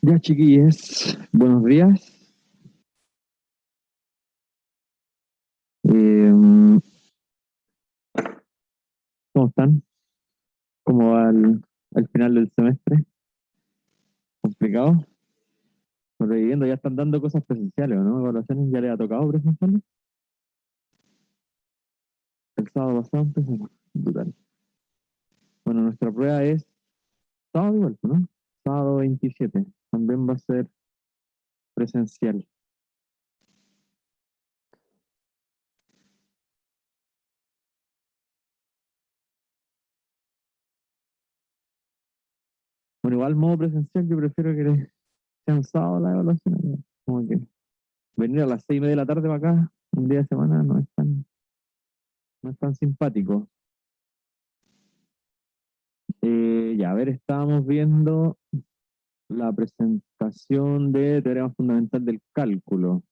Ya, chiquillos, buenos días. Eh, ¿Cómo están? ¿Cómo va el final del semestre? ¿Complicado? Sobreviviendo, ya están dando cosas presenciales, ¿o no? ¿Evaluaciones ya les ha tocado presenciales? El sábado pasado empezó. Brutal. Bueno, nuestra prueba es sábado igual, ¿no? Sábado 27. También va a ser presencial. Bueno, igual modo presencial, yo prefiero que sean sábado las evaluaciones, ¿no? Como que venir a las 6:30 de la tarde para acá, un día de semana, no es tan simpático. Ya, a ver, estábamos viendo la presentación de teorema fundamental del cálculo.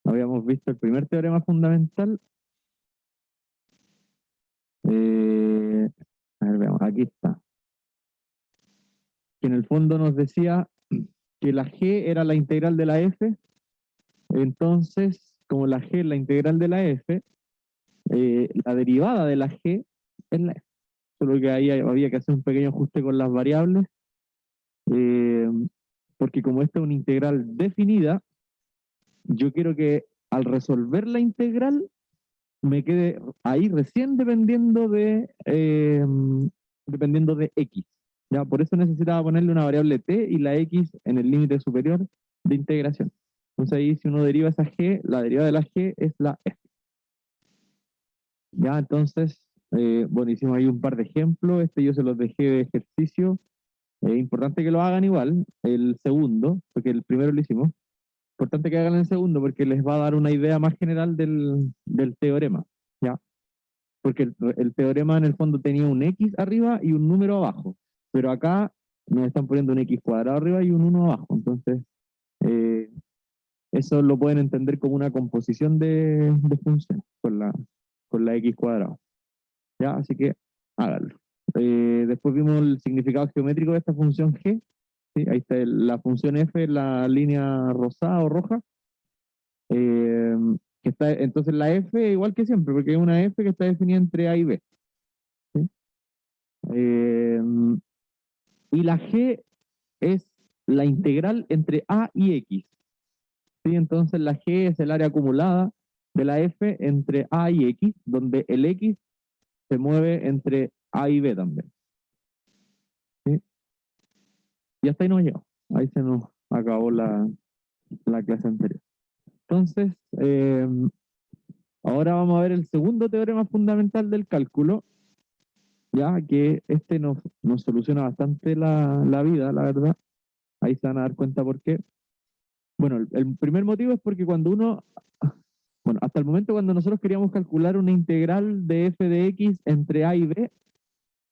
Habíamos visto el primer teorema fundamental. eh, a ver, veamos, aquí está. Que en el fondo nos decía que la g era la integral de la f. Entonces, como la g es la integral de la f, la derivada de la g es la f. Solo que ahí había que hacer un pequeño ajuste con las variables, eh, porque como esta es una integral definida, yo quiero que al resolver la integral me quede ahí recién dependiendo de x. ¿Ya? Por eso necesitaba ponerle una variable t y la x en el límite superior de integración. Entonces ahí si uno deriva esa g, la derivada de la g es la f. Ya, entonces, bueno, hicimos ahí un par de ejemplos. Este yo se los dejé de ejercicio. Es importante que lo hagan igual, el segundo, porque el primero lo hicimos. Importante que hagan el segundo porque les va a dar una idea más general del teorema. ¿Ya? Porque el teorema en el fondo tenía un x arriba y un número abajo, pero acá nos están poniendo un x cuadrado arriba y un 1 abajo, entonces eh, eso lo pueden entender como una composición de funciones con la x cuadrado, ¿ya? Así que háganlo. Después vimos el significado geométrico de esta función g, ¿sí? Ahí está la función f, la línea rosada o roja, eh, que está, entonces la f igual que siempre, porque es una f que está definida entre a y b. ¿Sí? Eh, y la g es la integral entre a y x. ¿Sí? Entonces la g es el área acumulada de la f entre a y x, donde el x se mueve entre a y b también. ¿Sí? Y hasta ahí nos llegó. Ahí se nos acabó la clase anterior. Entonces, ahora vamos a ver el segundo teorema fundamental del cálculo, ya que este nos soluciona bastante la vida, la verdad. Ahí se van a dar cuenta por qué. Bueno, el primer motivo es porque bueno, hasta el momento cuando nosotros queríamos calcular una integral de f de x entre a y b,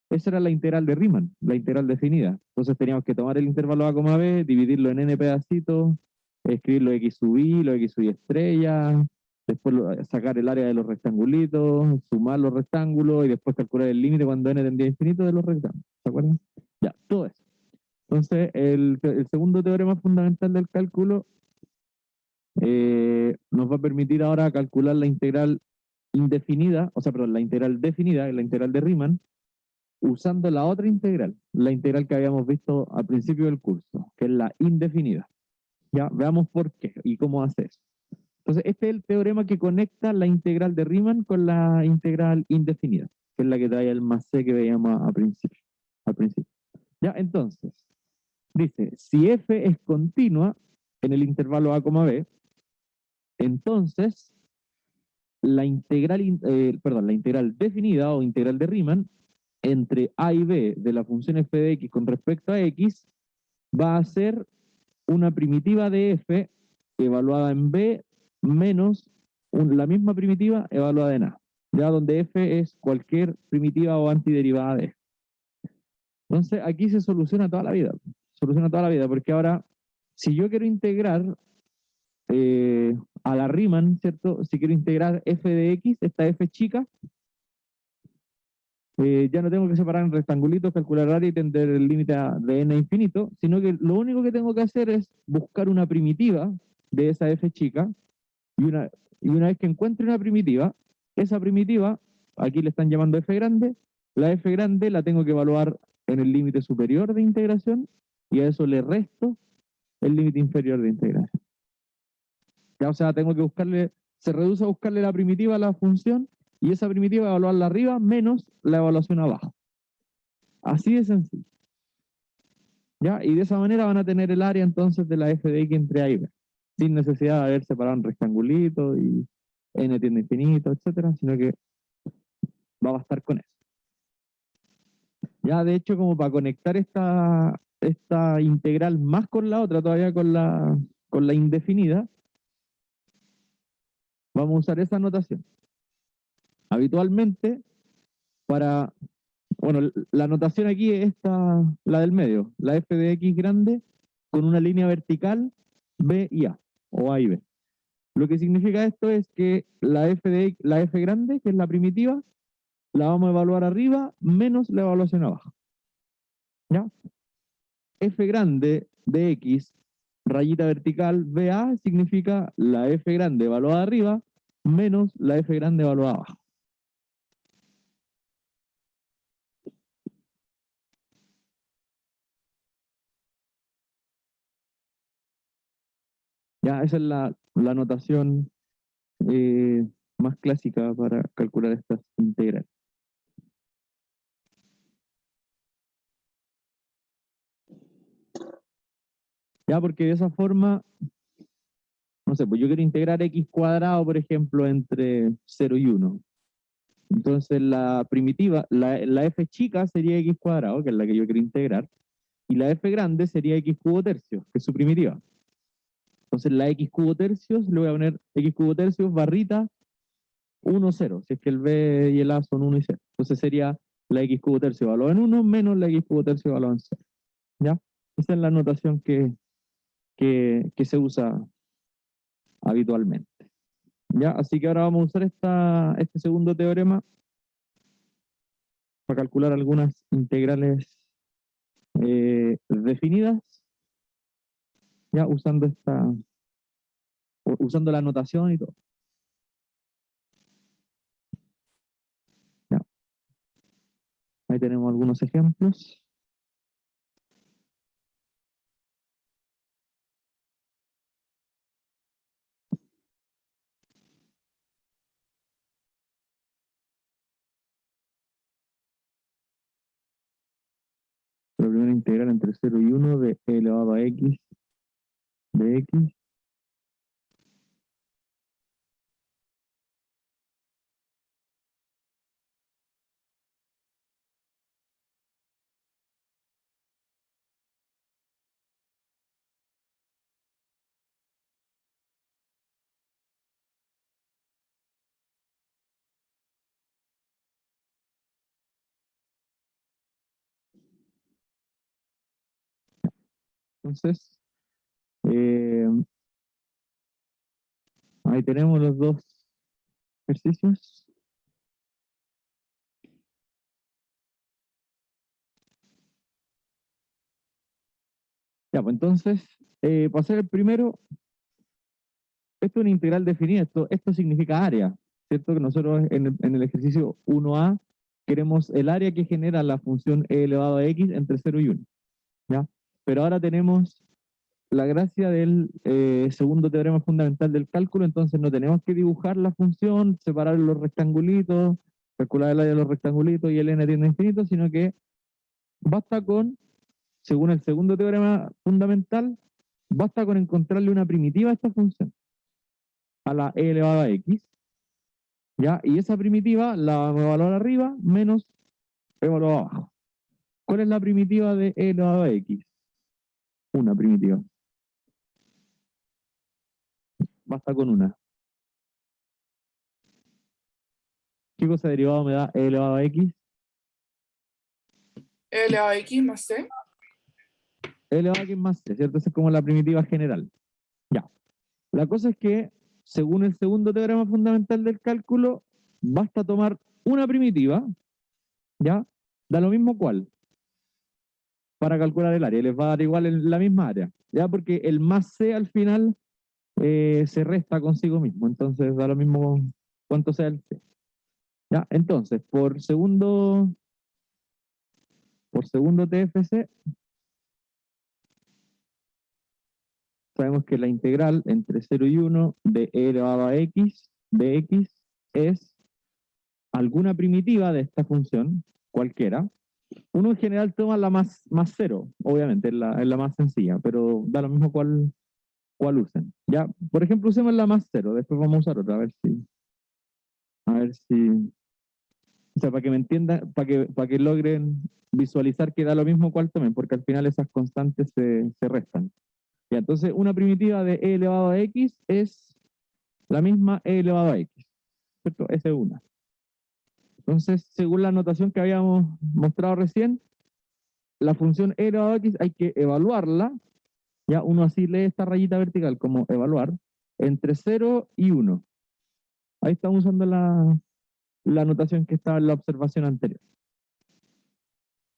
esa era la integral de Riemann, la integral definida. Entonces teníamos que tomar el intervalo a, b, dividirlo en n pedacitos, escribirlo x sub i, lo x sub i estrella, después sacar el área de los rectangulitos, sumar los rectángulos y después calcular el límite cuando n tendría infinito de los rectángulos. ¿Se acuerdan? Ya, todo eso. Entonces, el segundo teorema fundamental del cálculo nos va a permitir ahora calcular la integral indefinida, o sea, perdón, la integral definida, la integral de Riemann, usando la otra integral, la integral que habíamos visto al principio del curso, que es la indefinida. Ya, veamos por qué y cómo hace eso. Entonces, este es el teorema que conecta la integral de Riemann con la integral indefinida, que es la que trae el más c que veíamos al principio. Ya, entonces, dice, si f es continua en el intervalo a, b, entonces la integral definida o integral de Riemann entre a y b de la función f de x con respecto a x va a ser una primitiva de f evaluada en b menos la misma primitiva evaluada en a, ya donde f es cualquier primitiva o antiderivada de f. Entonces aquí se soluciona toda la vida, porque ahora si yo quiero integrar a la Riemann, ¿cierto? Si quiero integrar f de x, esta f chica, ya no tengo que separar en rectangulitos, calcular área y tender el límite de n a infinito, sino que lo único que tengo que hacer es buscar una primitiva de esa f chica, y una vez que encuentre una primitiva, esa primitiva, aquí le están llamando f grande, la f grande la tengo que evaluar en el límite superior de integración, y a eso le resto el límite inferior de integración. Ya, o sea, tengo que buscarle, se reduce a buscarle la primitiva a la función, y esa primitiva evaluarla arriba menos la evaluación abajo. Así de sencillo. ¿Ya? Y de esa manera van a tener el área entonces de la f de x entre a y b, sin necesidad de haber separado un rectangulito y n tiende a infinito, etcétera, sino que va a bastar con eso. Ya, de hecho, como para conectar esta integral más con la otra, todavía con la indefinida, vamos a usar esa notación. Habitualmente, bueno, la notación aquí es la del medio, la f de x grande con una línea vertical b y a, o a y b. Lo que significa esto es que la f grande, que es la primitiva, la vamos a evaluar arriba menos la evaluación abajo. ¿Ya? F grande de x, rayita vertical BA, significa la f grande evaluada arriba menos la f grande evaluada abajo. Ya, esa es la notación más clásica para calcular estas integrales. Ya, porque de esa forma, no sé, pues yo quiero integrar x cuadrado, por ejemplo, entre 0 y 1. Entonces la primitiva, la f chica sería x cuadrado, que es la que yo quiero integrar, y la f grande sería x cubo tercios, que es su primitiva. Entonces la x cubo tercios, le voy a poner x cubo tercios barrita 1, 0, si es que el b y el a son 1 y 0. Entonces sería la x cubo tercio evaluada en 1 menos la x cubo tercio evaluada en 0. ¿Ya? Esa es la notación que se usa habitualmente. ¿Ya? Así que ahora vamos a usar este segundo teorema para calcular algunas integrales definidas, ya usando la notación y todo. ¿Ya? Ahí tenemos algunos ejemplos. La primera integral entre 0 y 1 de e elevado a x de x. Entonces, eh, ahí tenemos los dos ejercicios. Ya, pues entonces, para hacer el primero, esto es una integral definida, esto significa área, ¿cierto? Que nosotros en el ejercicio 1A queremos el área que genera la función e elevado a x entre 0 y 1, ¿ya? Pero ahora tenemos la gracia del segundo teorema fundamental del cálculo, entonces no tenemos que dibujar la función, separar los rectangulitos, calcular el área de los rectangulitos y el n tiende a infinito, sino que basta con, según el segundo teorema fundamental, basta con encontrarle una primitiva a esta función, a la e elevado a x, ¿ya? Y esa primitiva la vamos a evaluar arriba menos evaluar abajo. ¿Cuál es la primitiva de e elevado a x? Una primitiva. Basta con una. ¿Qué cosa de derivado me da e elevado a x? E elevado a x más c. E elevado a x más c, ¿cierto? Esa es como la primitiva general. Ya. La cosa es que, según el segundo teorema fundamental del cálculo, basta tomar una primitiva ¿ya? Da lo mismo cuál, para calcular el área, les va a dar igual la misma área, ¿ya? Porque el más C al final se resta consigo mismo, entonces da lo mismo cuánto sea el C. ¿Ya? Entonces, por segundo TFC, sabemos que la integral entre 0 y 1 de e elevado a x de x es alguna primitiva de esta función, cualquiera. Uno en general toma la más 0, obviamente, es la más sencilla, pero da lo mismo cuál usen. Ya, por ejemplo, usemos la más 0, después vamos a usar otra, a ver si, o sea, para que me entiendan, para que logren visualizar que da lo mismo cuál tomen, porque al final esas constantes se restan. Ya, entonces, una primitiva de e elevado a x es la misma e elevado a x, ¿cierto? Esa es una. Entonces, según la notación que habíamos mostrado recién, la función e elevado a x hay que evaluarla, ya uno así lee esta rayita vertical como evaluar, entre 0 y 1. Ahí estamos usando la notación que estaba en la observación anterior.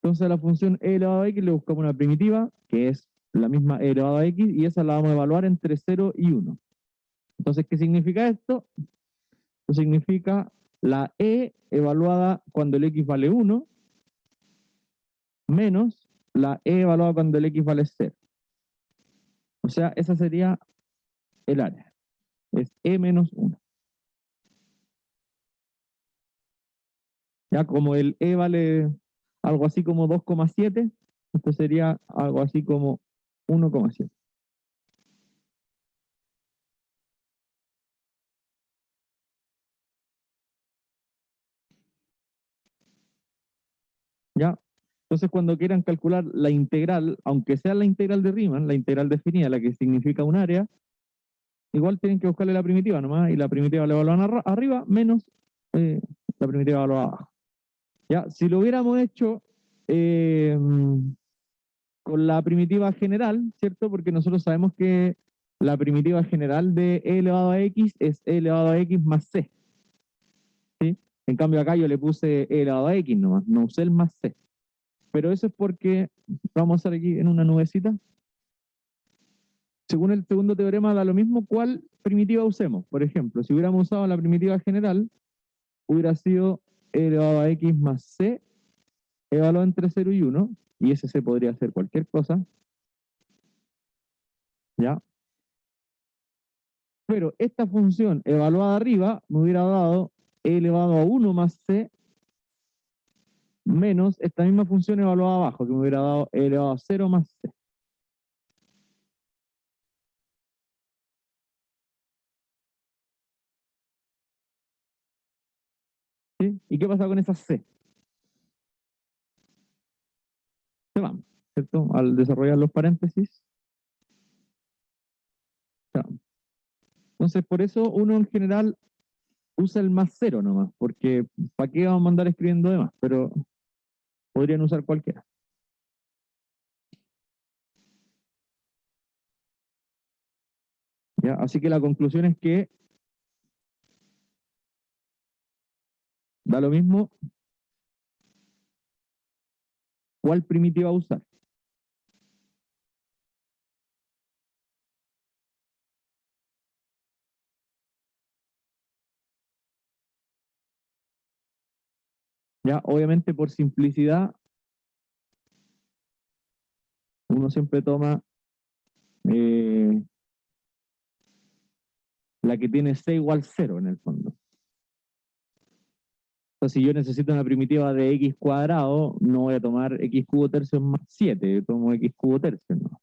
Entonces a la función e elevado a x le buscamos una primitiva, que es la misma e elevado a x, y esa la vamos a evaluar entre 0 y 1. Entonces, ¿qué significa esto? Esto significa la e evaluada cuando el x vale 1, menos la e evaluada cuando el x vale 0. O sea, esa sería el área. Es e menos 1. Ya como el e vale algo así como 2,7, esto sería algo así como 1,7. ¿Ya? Entonces, cuando quieran calcular la integral, aunque sea la integral de Riemann, la integral definida, la que significa un área, igual tienen que buscarle la primitiva nomás, y la primitiva la evalúan arriba menos eh, la primitiva evaluada abajo. ¿Ya? Si lo hubiéramos hecho eh, con la primitiva general, ¿cierto? Porque nosotros sabemos que la primitiva general de e elevado a x es e elevado a x más c, ¿sí? En cambio acá yo le puse e elevado a x nomás, no usé el más c. Pero eso es porque, vamos a hacer aquí en una nubecita, según el segundo teorema da lo mismo cuál primitiva usemos. Por ejemplo, si hubiéramos usado la primitiva general, hubiera sido e elevado a x más c, evaluado entre 0 y 1, y ese c podría ser cualquier cosa, ¿ya? Pero esta función evaluada arriba me hubiera dado e elevado a 1 más c menos esta misma función evaluada abajo, que me hubiera dado e elevado a 0 más c. ¿Sí? ¿Y qué pasa con esas c? Se van, ¿cierto? Al desarrollar los paréntesis, se van. Entonces, por eso uno en general usa el más cero nomás, porque ¿para qué vamos a andar escribiendo de más? Pero podrían usar cualquiera. ¿Ya? Así que la conclusión es que da lo mismo cuál primitiva usar. ¿Ya? Obviamente por simplicidad, uno siempre toma eh, la que tiene c igual cero en el fondo. Entonces, si yo necesito una primitiva de x cuadrado, no voy a tomar x cubo tercio más 7, yo tomo x cubo tercio, ¿no?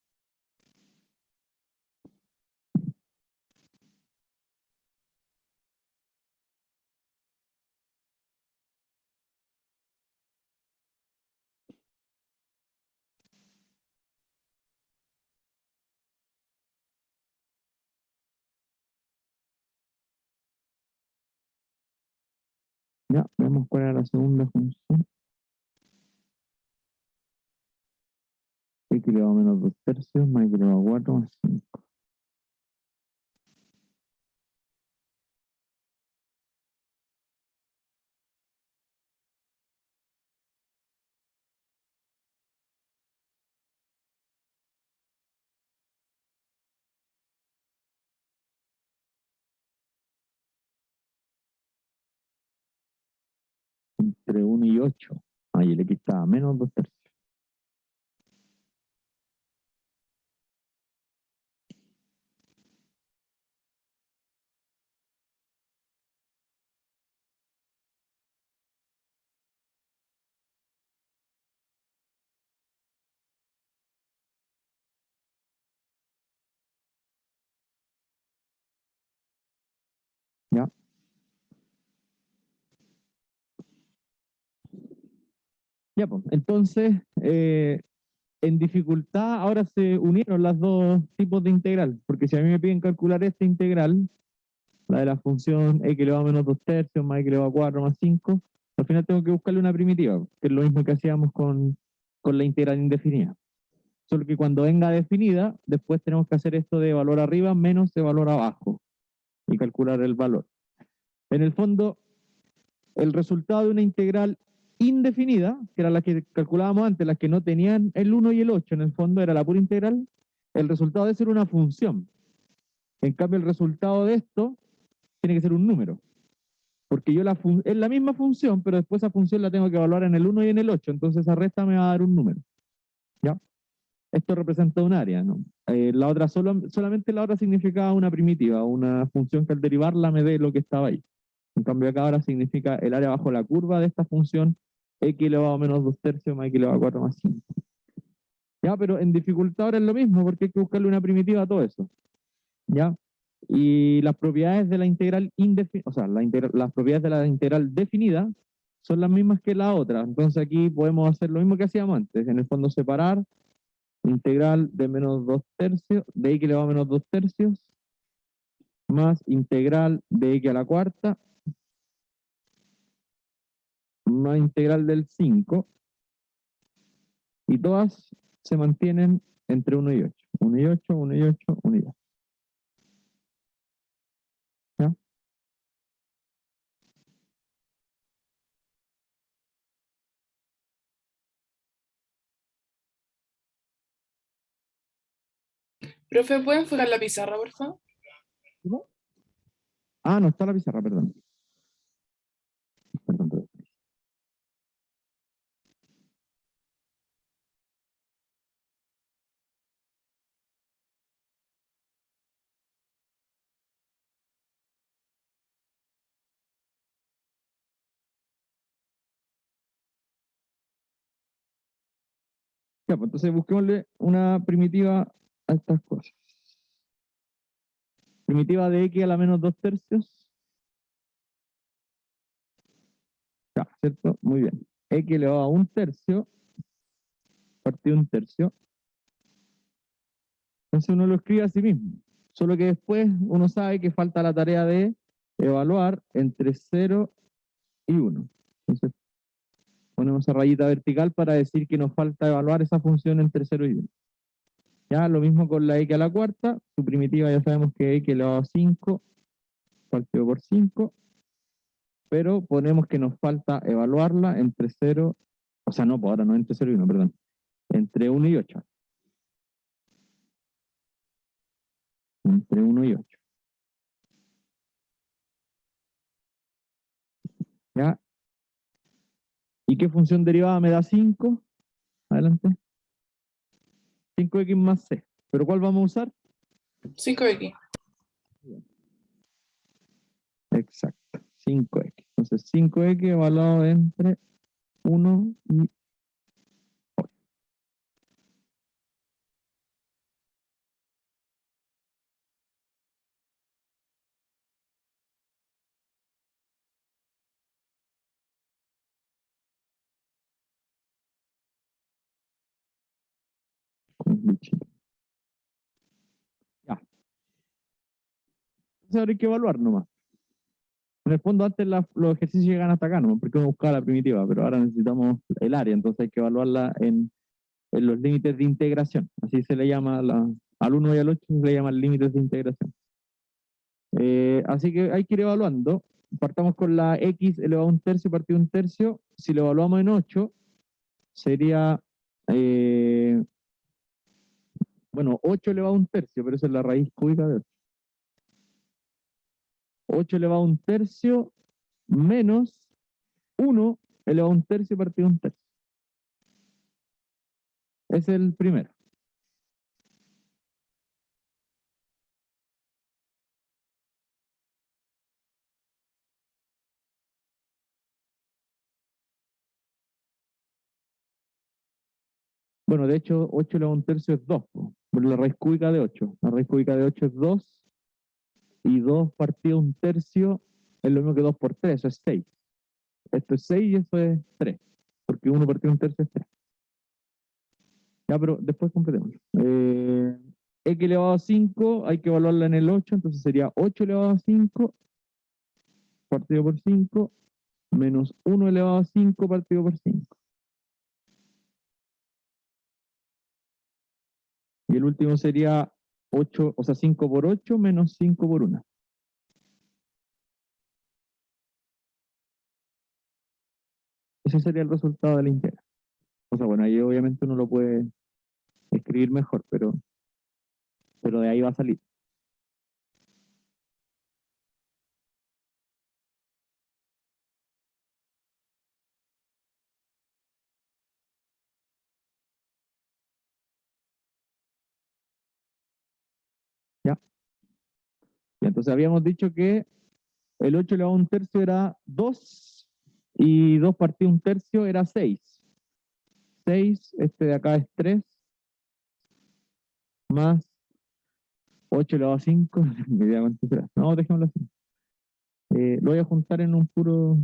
Ya, vemos cuál era la segunda función. X elevado a menos 2 tercios más x elevado a 4 más 5. entre 1 y 8. Ahí el X está a menos 2/3. ¿Ya? Ya, pues. Entonces, en dificultad ahora se unieron las dos tipos de integral, porque si a mí me piden calcular esta integral, la de la función x elevado a menos 2/3 más x elevado a 4 más 5, al final tengo que buscarle una primitiva, que es lo mismo que hacíamos con la integral indefinida. Solo que cuando venga definida, después tenemos que hacer esto de valor arriba menos de valor abajo y calcular el valor. En el fondo, el resultado de una integral indefinida, que era la que calculábamos antes, las que no tenían el 1 y el 8, en el fondo era la pura integral, el resultado de ser una función. En cambio, el resultado de esto tiene que ser un número. Porque yo es la misma función, pero después esa función la tengo que evaluar en el 1 y en el 8, entonces esa resta me va a dar un número. ¿Ya? Esto representa un área, ¿no? La otra solamente la otra significaba una primitiva, una función que al derivarla me dé lo que estaba ahí. En cambio acá ahora significa el área bajo la curva de esta función x elevado a menos 2/3 más x elevado a 4 más 5. ¿Ya? Pero en dificultad ahora es lo mismo, porque hay que buscarle una primitiva a todo eso. ¿Ya? Y las propiedades de la integral indefinida, o sea, las propiedades de la integral definida son las mismas que la otra. Entonces aquí podemos hacer lo mismo que hacíamos antes. En el fondo separar integral de menos 2/3, de x elevado a menos 2/3, más integral de x a la cuarta, más integral del 5, y todas se mantienen entre 1 y 8. 1 y 8, 1 y 8, 1 y 8. ¿Ya? Profe, ¿puede enfocar la pizarra, por favor? ¿No? Ah, no está la pizarra, perdón. Perdón, perdón. Ya, pues entonces busquémosle una primitiva a estas cosas. Primitiva de x a la menos 2/3. Ya, ¿cierto? Muy bien. X elevado a 1/3 partido 1/3. Entonces uno lo escribe a sí mismo. Solo que después uno sabe que falta la tarea de evaluar entre 0 y 1. Entonces ponemos esa rayita vertical para decir que nos falta evaluar esa función entre 0 y 1. Ya, lo mismo con la x a la cuarta. Su primitiva ya sabemos que es x elevado a 5 partido por 5. Pero ponemos que nos falta evaluarla entre 0, o sea, no, pues ahora no entre 0 y 1, perdón, entre 1 y 8. Entre 1 y 8. ¿Ya? ¿Y qué función derivada me da 5? Adelante. 5x más c. ¿Pero cuál vamos a usar? 5x. Exacto, 5x. Entonces 5x evaluado entre 1 y 8. Ya. Entonces ahora hay que evaluar nomás. En el fondo antes los ejercicios llegan hasta acá, ¿no? Porque uno buscaba la primitiva, pero ahora necesitamos el área, entonces hay que evaluarla en los límites de integración. Así se le llama al 1 y al 8 se le llaman límites de integración. Así que hay que ir evaluando. Partamos con la x elevado a 1/3 partido 1/3. Si lo evaluamos en 8, sería, bueno, 8 elevado a 1/3, pero esa es la raíz cúbica de 8. 8 elevado a 1/3 menos 1 elevado a un tercio partido a un tercio. Ese es el primero. Bueno, de hecho, 8 elevado a un tercio es 2, por la raíz cúbica de 8. La raíz cúbica de 8 es 2, y 2 partido a un tercio es lo mismo que 2 por 3, eso es 6. Esto es 6 y eso es 3, porque 1 partido a un tercio es 3. Ya, pero después completemos. X elevado a 5, hay que evaluarla en el 8, entonces sería 8 elevado a 5 partido por 5, menos 1 elevado a 5 partido por 5. Y el último sería 8, o sea, 5 por 8 menos 5 por 1. Ese sería el resultado de la integral. O sea, bueno, ahí obviamente uno lo puede escribir mejor, pero de ahí va a salir. ¿Ya? Y entonces habíamos dicho que el 8 elevado a un tercio era 2 y 2 partido un tercio era 6. 6, este de acá es 3, más 8 elevado a 5. Ni idea cuánto será. No, dejémoslo así. Lo voy a juntar en un puro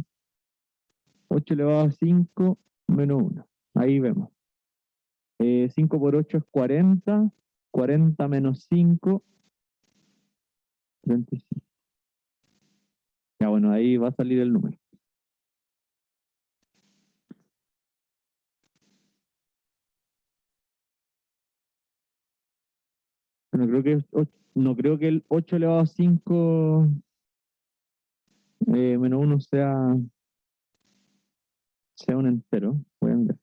8 elevado a 5 menos 1. Ahí vemos. 5 por 8 es 40. 40 menos 5, 35. Ya, bueno, ahí va a salir el número. No creo que, no creo que el 8 elevado a 5 menos 1 sea un entero. Voy a ver.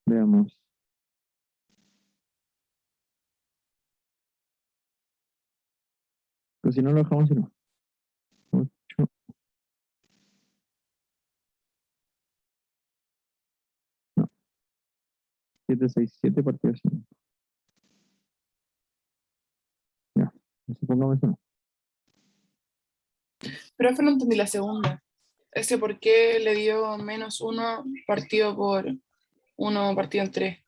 Veamos. Pero si no lo dejamos así, no. 8, 7, 6, 7 partido 5. Ya, supongamos eso no. Profe, no entendí la segunda. Ese por qué le dio menos 1 partido por 1 partido en 3.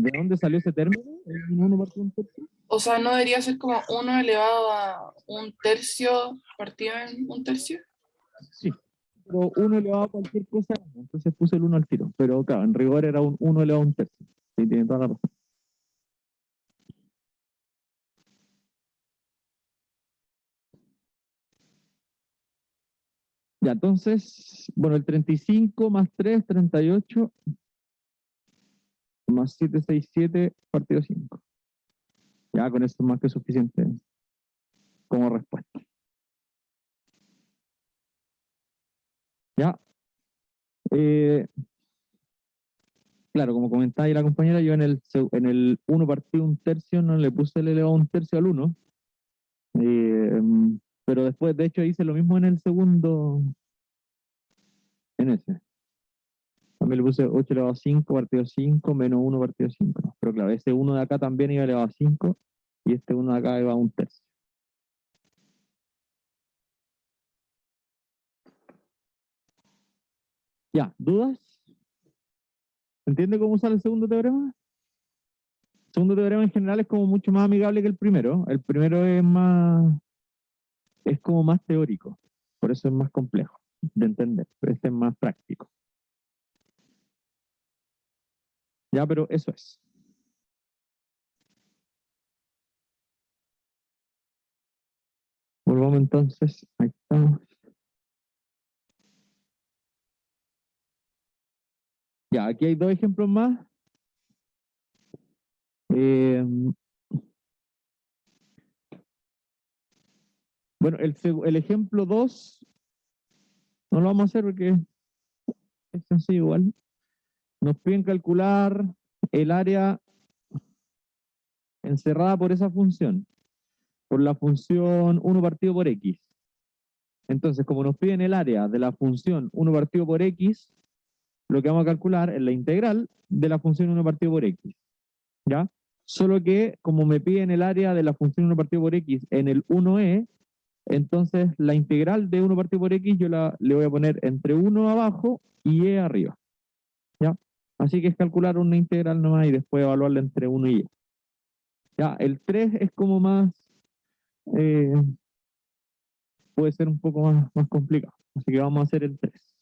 ¿De dónde salió ese término? ¿El 1 partido un tercio? O sea, ¿no debería ser como 1 elevado a un tercio partido en un tercio? Sí, pero 1 elevado a cualquier cosa, entonces puse el 1 al tiro. Pero claro, en rigor era un 1 elevado a un tercio. Sí, tiene toda la razón. Ya, entonces, bueno, el 35 más 3, 38, más 7, 6, 7, partido 5. Ya, con eso es más que suficiente como respuesta. Ya. Claro, como comentaba ahí la compañera, yo en el 1 partido un tercio no le puse el elevado a un tercio al 1. Pero después, de hecho, hice lo mismo en el segundo, en ese. También le puse 8 elevado a 5 partido 5 menos 1 partido 5. ¿No? Pero claro, ese 1 de acá también iba elevado a 5 y este 1 de acá iba a un tercio. Ya, ¿dudas? ¿Entiende cómo usar el segundo teorema? El segundo teorema en general es como mucho más amigable que el primero. El primero es como más teórico, por eso es más complejo de entender, pero este es más práctico. Ya, pero eso es. Volvamos entonces, ahí estamos. Ya, aquí hay dos ejemplos más. Eh, bueno, el ejemplo 2 no lo vamos a hacer porque es sencillo igual. Nos piden calcular el área encerrada por esa función. por la función 1 partido por x. Entonces, como nos piden el área de la función 1 partido por x, lo que vamos a calcular es la integral de la función 1 partido por x. ¿Ya? Solo que, como me piden el área de la función 1 partido por x en el 1e, entonces la integral de 1 partido por x yo le voy a poner entre 1 abajo y e arriba. ¿Ya? Así que es calcular una integral nomás y después evaluarla entre 1 y e. Ya, el 3 es como más, eh, puede ser un poco más complicado. Así que vamos a hacer el 3.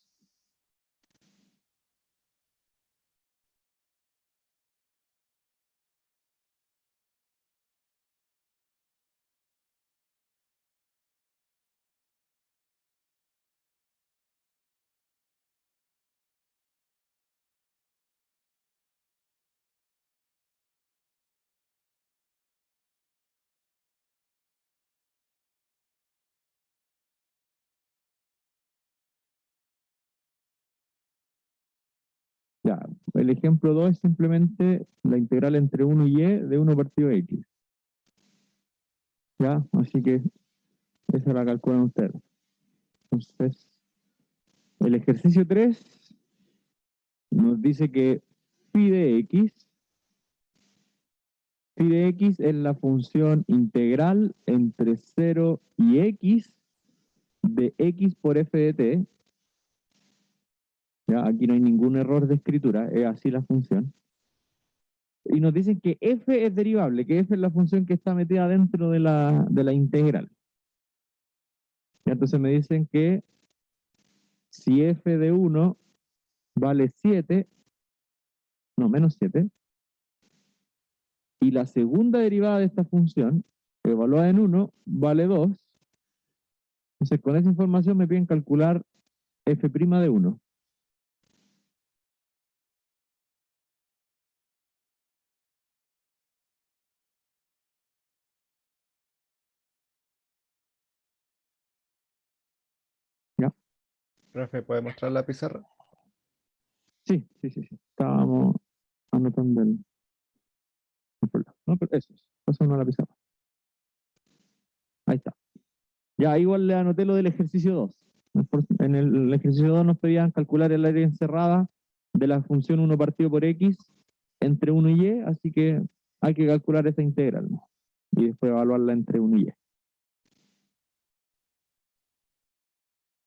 Ya, el ejemplo 2 es simplemente la integral entre 1 y e de 1 partido x. Ya, así que esa la calculan ustedes. Entonces, el ejercicio 3 nos dice que phi de x es la función integral entre 0 y x de x por f de t. Ya, aquí no hay ningún error de escritura, es así la función. Y nos dicen que f es derivable, que f es la función que está metida dentro de la integral. Ya, entonces me dicen que si f de 1 vale 7, no, menos 7, y la segunda derivada de esta función, evaluada en 1, vale 2, entonces con esa información me piden calcular f' de 1. ¿Ya? Profe, ¿puede mostrar la pizarra? Sí. Estábamos anotando el problema. No, pero eso es. Pasamos a la pizarra. Ahí está. Ya, igual le anoté lo del ejercicio 2. En el ejercicio 2 nos pedían calcular el área encerrada de la función 1 partido por x entre 1 y y, así que hay que calcular esa integral, ¿no? Y después evaluarla entre 1 y y.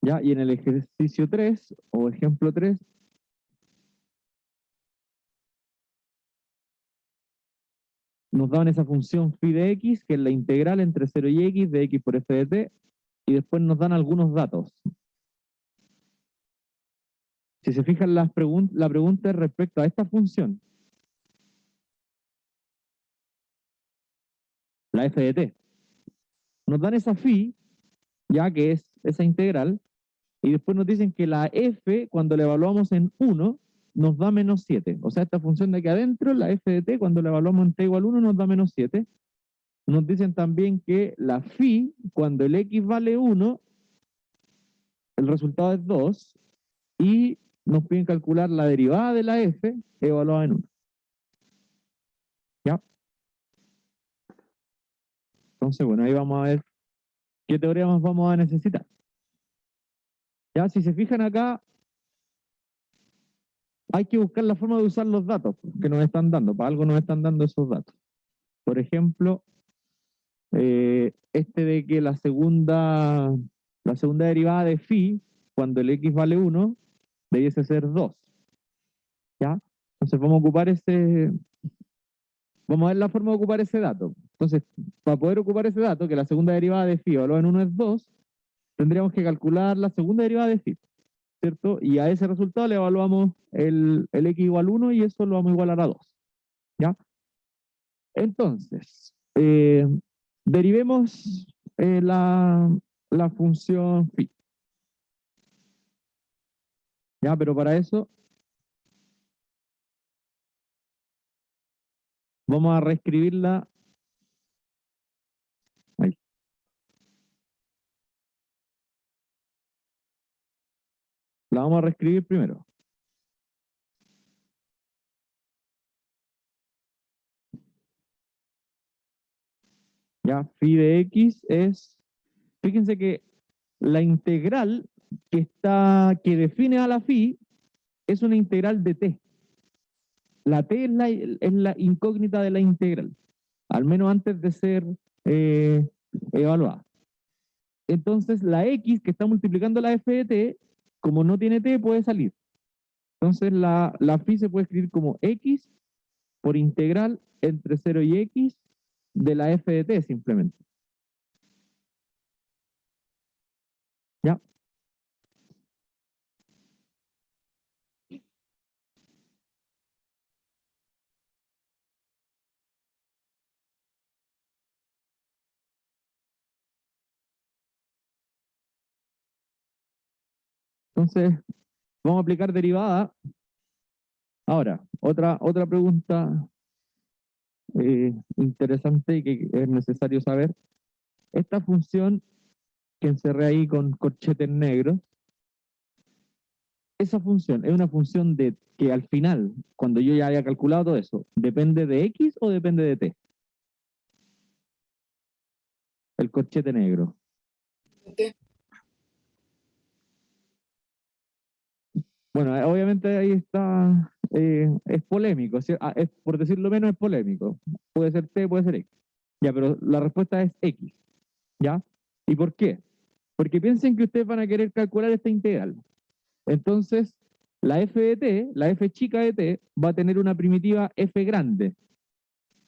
Ya, y en el ejercicio 3 o ejemplo 3, nos dan esa función phi de x, que es la integral entre 0 y x de x por f de t, y después nos dan algunos datos. Si se fijan, la pregunta es respecto a esta función, la f de t. Nos dan esa phi, ya que es esa integral, y después nos dicen que la f, cuando la evaluamos en 1, nos da menos 7. O sea, esta función de aquí adentro, la f de t, cuando la evaluamos en t igual 1, nos da menos 7. Nos dicen también que la phi, cuando el x vale 1, el resultado es 2, y nos piden calcular la derivada de la f evaluada en 1. ¿Ya? Entonces, bueno, ahí vamos a ver qué teoremas vamos a necesitar. Ya, si se fijan acá, hay que buscar la forma de usar los datos que nos están dando. Para algo nos están dando esos datos. Por ejemplo, este de que la segunda derivada de phi, cuando el x vale 1, debiese ser 2. ¿Ya? Entonces vamos a ver la forma de ocupar ese dato. Entonces, para poder ocupar ese dato, que la segunda derivada de phi evaluada en 1 es 2, tendríamos que calcular la segunda derivada de phi, ¿cierto? Y a ese resultado le evaluamos el x igual 1 y eso lo vamos a igualar a 2. ¿Ya? Entonces, derivemos la función phi. ¿Ya? Pero para eso vamos a reescribirla. Ahí. La vamos a reescribir primero. Ya, phi de x es, fíjense que la integral que define a la phi es una integral de t. La t es la incógnita de la integral, al menos antes de ser eh, evaluada. Entonces la x que está multiplicando la f de t, como no tiene t, puede salir. Entonces la phi se puede escribir como x por integral entre 0 y x de la f de t simplemente. ¿Ya? Entonces, vamos a aplicar derivada. Ahora, otra pregunta interesante y que es necesario saber. Esta función que encerré ahí con corchetes negros, esa función es una función de que al final, cuando yo ya haya calculado todo eso, ¿depende de x o depende de t? El corchete negro. T. Bueno, obviamente ahí está, es polémico, ¿sí? Por decirlo menos es polémico. Puede ser t, puede ser x. Ya, pero la respuesta es x. ¿Ya? ¿Y por qué? Porque piensen que ustedes van a querer calcular esta integral. Entonces, la f de t, la f chica de t, va a tener una primitiva f grande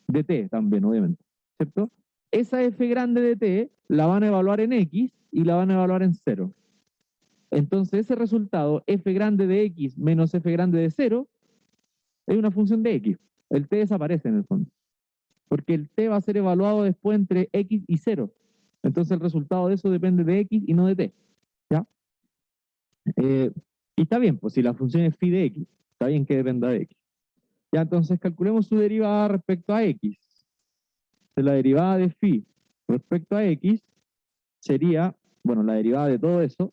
de t también, obviamente, ¿cierto? Esa f grande de t la van a evaluar en x y la van a evaluar en 0. Entonces, ese resultado, f grande de x menos f grande de 0, es una función de x. El t desaparece en el fondo, porque el t va a ser evaluado después entre x y 0. Entonces, el resultado de eso depende de x y no de t. ¿Ya? Eh, y está bien, pues si la función es phi de x, está bien que dependa de x. Ya, entonces calculemos su derivada respecto a x. De la derivada de phi respecto a x sería, bueno, la derivada de todo eso.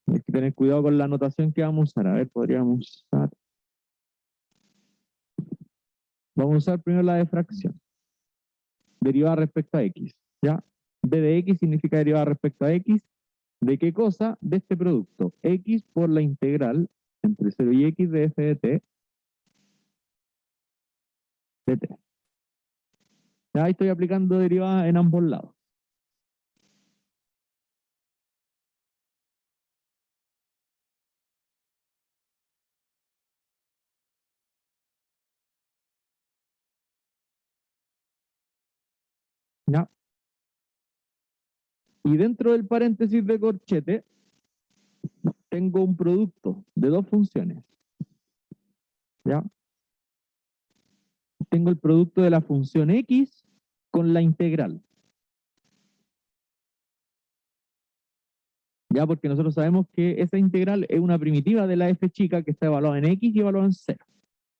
Hay que tener cuidado con la notación que vamos a usar. A ver, podríamos usar. Vamos a usar primero la de fracción. Derivada respecto a x. ¿Ya? D de x significa derivada respecto a x. ¿De qué cosa? De este producto. X por la integral entre 0 y x de f de t. De t. Ya ahí estoy aplicando derivada en ambos lados. ¿Ya? Y dentro del paréntesis de corchete tengo un producto de dos funciones. ¿Ya? Tengo el producto de la función x con la integral. ¿Ya? Porque nosotros sabemos que esa integral es una primitiva de la f chica que está evaluada en x y evaluada en 0.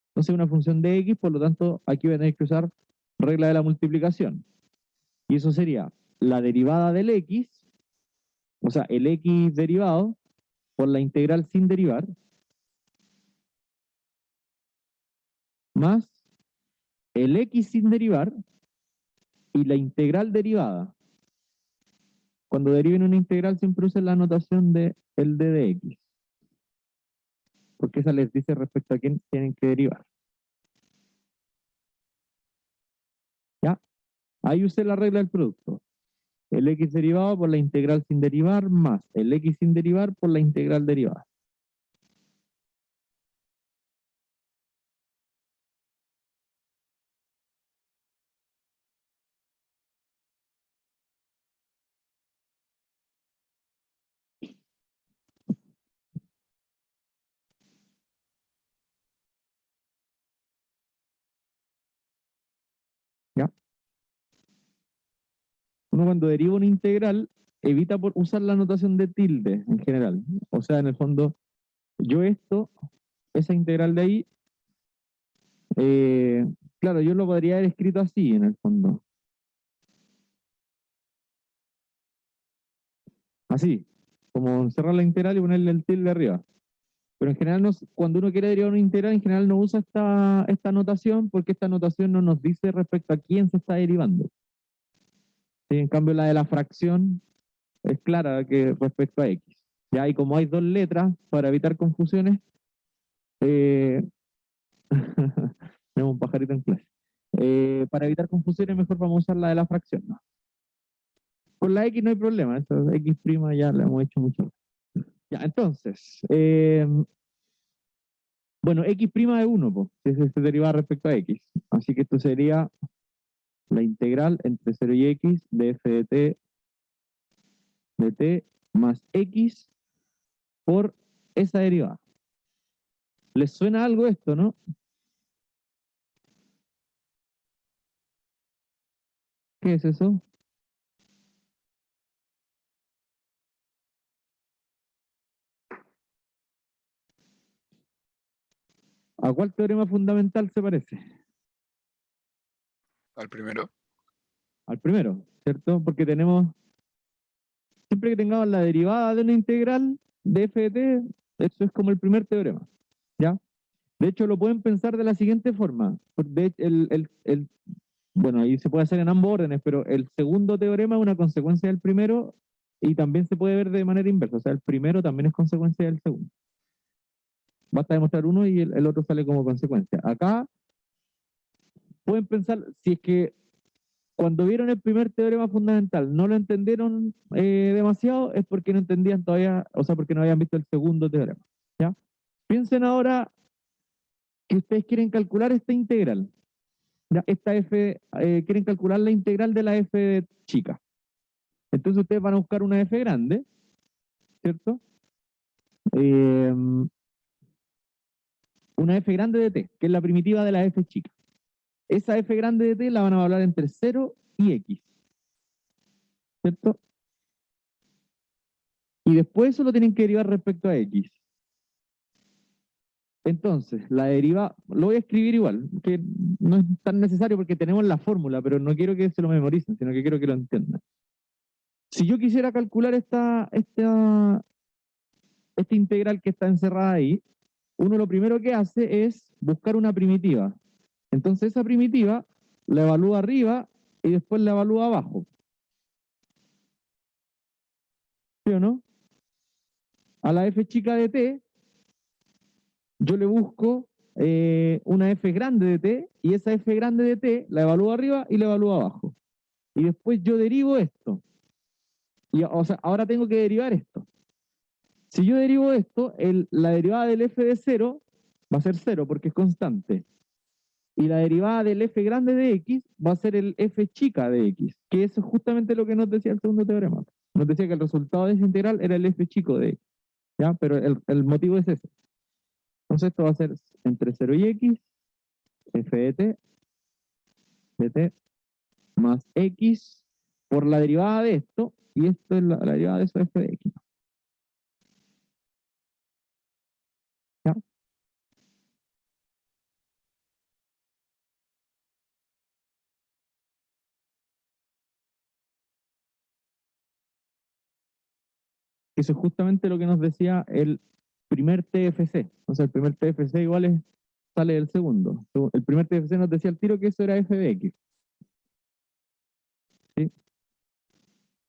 Entonces es una función de x, por lo tanto aquí voy a tener que usar regla de la multiplicación. Y eso sería la derivada del x, o sea, el x derivado por la integral sin derivar, más el x sin derivar y la integral derivada. Cuando deriven una integral siempre usen la notación de el d de x, porque esa les dice respecto a quién tienen que derivar. ¿Ya? Ahí usé la regla del producto. El x derivado por la integral sin derivar más el x sin derivar por la integral derivada. ¿Ya? Uno cuando deriva una integral evita por usar la notación de tilde en general. O sea, en el fondo, yo esa integral de ahí, eh, claro, yo lo podría haber escrito así en el fondo. Así, como cerrar la integral y ponerle el tilde arriba. Pero en general, cuando uno quiere derivar una integral, en general no usa esta notación porque esta notación no nos dice respecto a quién se está derivando. ¿Sí? En cambio, la de la fracción es clara que respecto a x. ¿Ya? Y como hay dos letras, para evitar confusiones, tenemos un pajarito en clase. Para evitar confusiones, mejor vamos a usar la de la fracción, ¿no? Con la x no hay problema, eso x' ya lo hemos hecho mucho. Ya, entonces, bueno, x' es 1, pues, se deriva respecto a x. Así que esto sería la integral entre 0 y x de f de t más x por esa derivada. ¿Les suena algo esto, no? ¿Qué es eso? ¿A cuál teorema fundamental se parece? Al primero. Al primero, ¿cierto? Porque tenemos, siempre que tengamos la derivada de una integral de f de t, eso es como el primer teorema, ¿ya? De hecho, lo pueden pensar de la siguiente forma. Bueno, ahí se puede hacer en ambos órdenes, pero el segundo teorema es una consecuencia del primero y también se puede ver de manera inversa. O sea, el primero también es consecuencia del segundo. Basta demostrar uno y el otro sale como consecuencia. Acá pueden pensar, si es que cuando vieron el primer teorema fundamental no lo entendieron demasiado, es porque no entendían todavía, o sea, porque no habían visto el segundo teorema. ¿Ya? Piensen ahora que ustedes quieren calcular esta integral. ¿Ya? Esta f, quieren calcular la integral de la f chica. Entonces ustedes van a buscar una f grande, ¿cierto? Una f grande de t, que es la primitiva de la f chica. Esa f grande de t la van a evaluar entre 0 y x, ¿cierto? Y después eso lo tienen que derivar respecto a x. Entonces, la deriva, lo voy a escribir igual, que no es tan necesario porque tenemos la fórmula, pero no quiero que se lo memoricen, sino que quiero que lo entiendan. Si yo quisiera calcular esta integral que está encerrada ahí, uno lo primero que hace es buscar una primitiva. Entonces esa primitiva la evalúa arriba y después la evalúa abajo. ¿Sí o no? A la f chica de t, yo le busco una f grande de t y esa f grande de t la evalúo arriba y la evalúo abajo. Y después yo derivo esto. Y, o sea, ahora tengo que derivar esto. Si yo derivo esto, la derivada del f de 0 va a ser 0 porque es constante. Y la derivada del f grande de x va a ser el f chica de x, que eso es justamente lo que nos decía el segundo teorema. Nos decía que el resultado de esa integral era el f chico de x, ¿ya? Pero el motivo es ese. Entonces esto va a ser entre 0 y x, f de t más x por la derivada de esto, y esto es la derivada de eso f de x. ¿Ya? Eso es justamente lo que nos decía el primer TFC. O sea, el primer TFC sale del segundo. El primer TFC nos decía al tiro que eso era f de x. ¿Sí?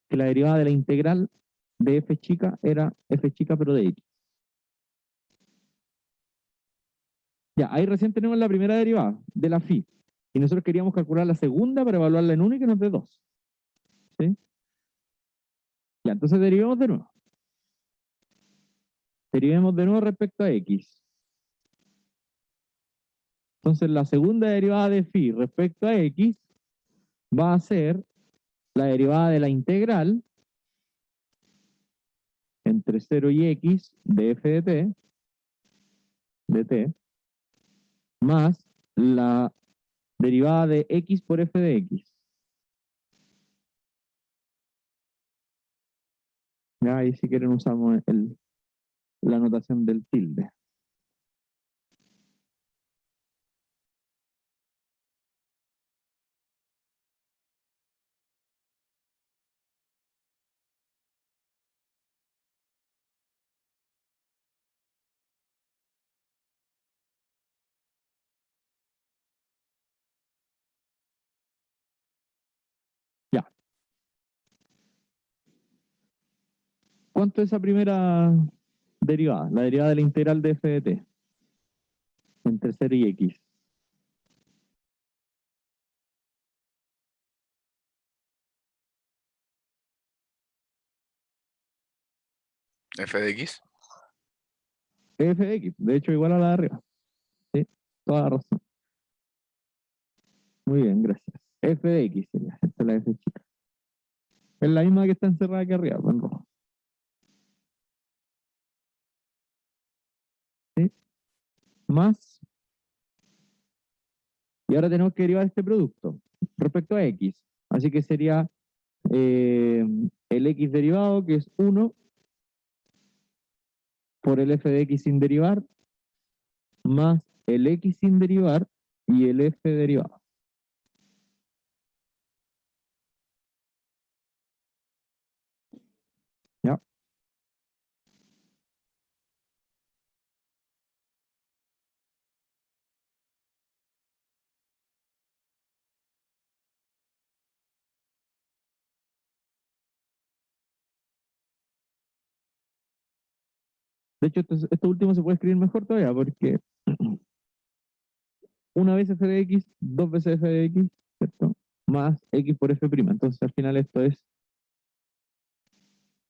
Que la derivada de la integral de f chica era f chica pero de x. Ya, ahí recién tenemos la primera derivada de la phi. Y nosotros queríamos calcular la segunda para evaluarla en 1 y que nos dé 2. ¿Sí? Ya, entonces derivemos de nuevo. Derivemos de nuevo respecto a x. Entonces la segunda derivada de phi respecto a x va a ser la derivada de la integral entre 0 y x de f de t, más la derivada de x por f de x. Ya, ahí si quieren usamos la notación del tilde. ¿Cuánto es esa primera derivada? La derivada de la integral de f de t entre 0 y x. F de X. F de x, de hecho igual a la de arriba. Sí, toda la razón. Muy bien, gracias. F de x sería, esta es la f chica. Es la misma que está encerrada aquí arriba, en rojo. ¿Sí? Más. Y ahora tenemos que derivar este producto respecto a x. Así que sería el x derivado, que es 1 por el f de x sin derivar, más el x sin derivar y el f derivado. ¿Ya? De hecho, esto último se puede escribir mejor todavía, porque una vez f de x, dos veces f de x, ¿cierto? Más x por f'. Entonces, al final esto es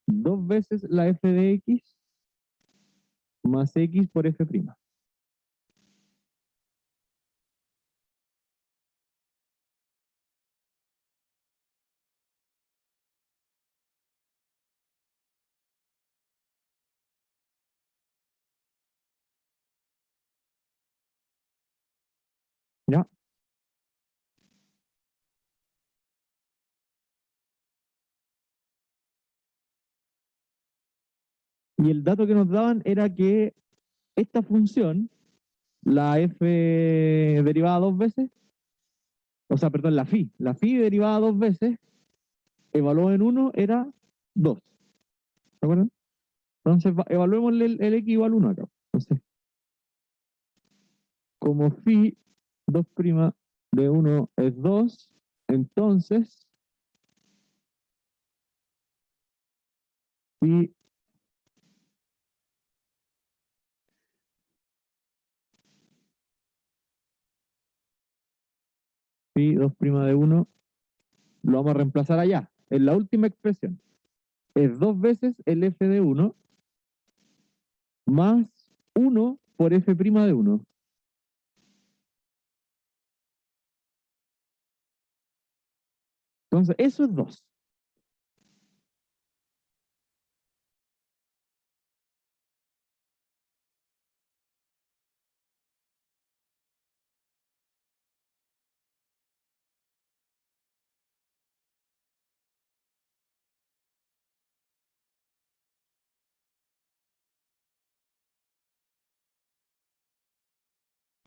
dos veces la f de x más x por f'. ¿Ya? Y el dato que nos daban era que esta función, la f derivada dos veces, o sea, perdón, la phi derivada dos veces, evaluado en 1 era 2. ¿Se acuerdan? Entonces, evaluemos el x igual 1 acá. Entonces, como phi 2' de 1 es 2, entonces phi, phi 2' de 1 lo vamos a reemplazar allá, en la última expresión. Es dos veces el f de 1 más 1 por f' de 1. Entonces, eso es 2.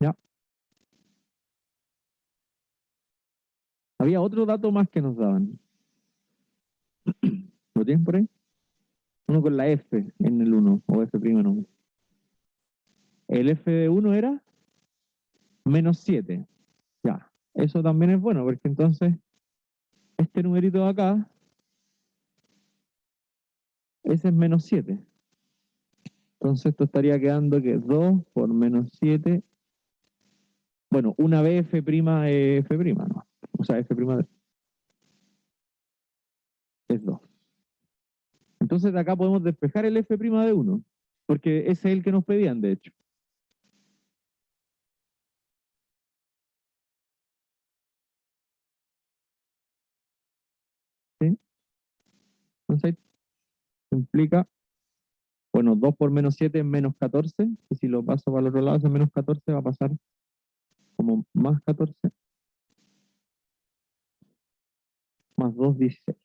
¿Ya? Había otro dato más que nos daban. ¿Lo tienen por ahí? Uno con la f en el 1 o f' en 1. El f de 1 era menos 7. Ya, eso también es bueno, porque entonces este numerito de acá, ese es menos 7. Entonces esto estaría quedando que 2 por menos 7. Bueno, una vez f' es f', ¿no? O sea, f' es 2. Entonces de acá podemos despejar el f' de 1, porque ese es el que nos pedían, de hecho. ¿Sí? Entonces ahí implica, bueno, 2 por menos 7 es menos 14, y si lo paso para el otro lado, ese menos 14 va a pasar como más 14, más 2, 16.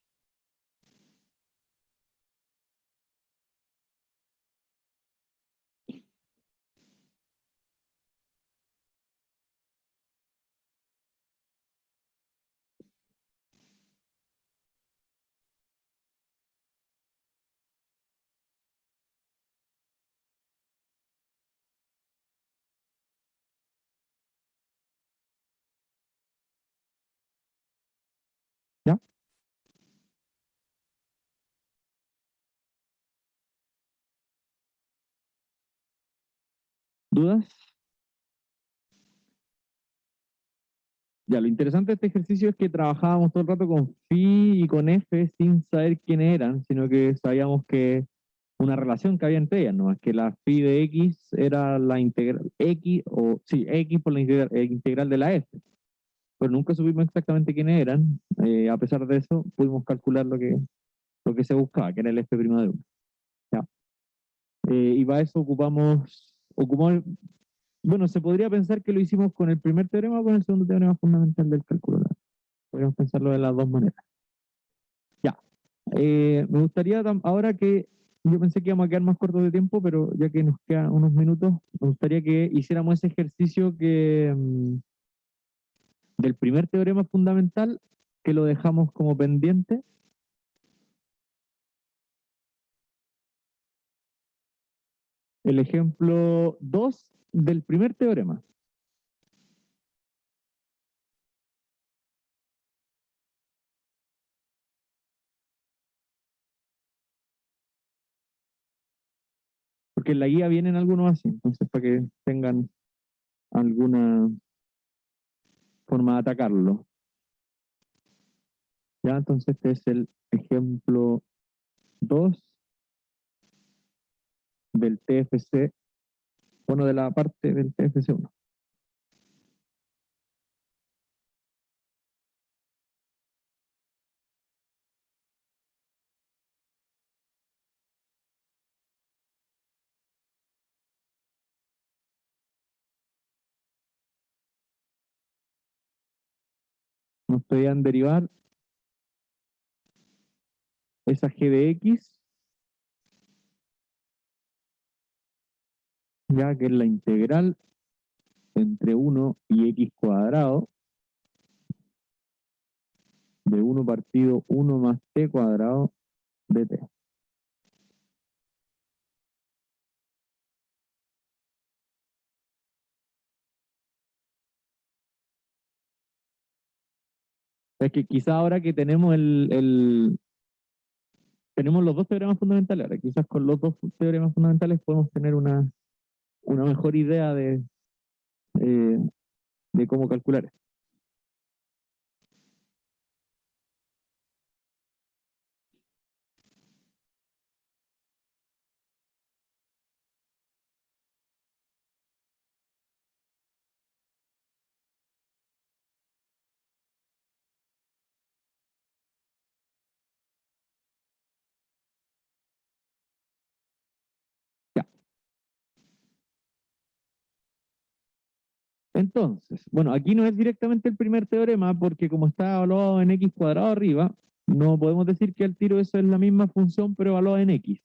¿Ya? ¿Dudas? Ya, lo interesante de este ejercicio es que trabajábamos todo el rato con phi y con f sin saber quiénes eran, sino que sabíamos que una relación que había entre ellas, ¿no? Es que la phi de x era la integral x, o sí, x por la integral de la f. Pero nunca supimos exactamente quiénes eran. A pesar de eso, pudimos calcular lo que se buscaba, que era el f' de 1. ¿Ya? Y para eso ocupamos, bueno, se podría pensar que lo hicimos con el primer teorema o con el segundo teorema fundamental del cálculo, ¿no? Podríamos pensarlo de las dos maneras. Ya. Me gustaría ahora que yo pensé que íbamos a quedar más cortos de tiempo, pero ya que nos quedan unos minutos, me gustaría que hiciéramos ese ejercicio del primer teorema fundamental, que lo dejamos como pendiente. El ejemplo 2 del primer teorema. Porque en la guía vienen algunos así, entonces para que tengan alguna forma de atacarlo. Ya, entonces este es el ejemplo 2 del TFC, bueno, de la parte del TFC1. Nos pedían derivar esa g de x, ya que es la integral entre 1 y x cuadrado de 1 partido 1 más t cuadrado de t. Es que quizá ahora que tenemos tenemos los dos teoremas fundamentales, ahora quizás con los dos teoremas fundamentales podemos tener una mejor idea eh, de cómo calcular esto. Ya. Entonces, bueno, aquí no es directamente el primer teorema porque como está evaluado en x cuadrado arriba, no podemos decir que al tiro eso es la misma función pero evaluada en x,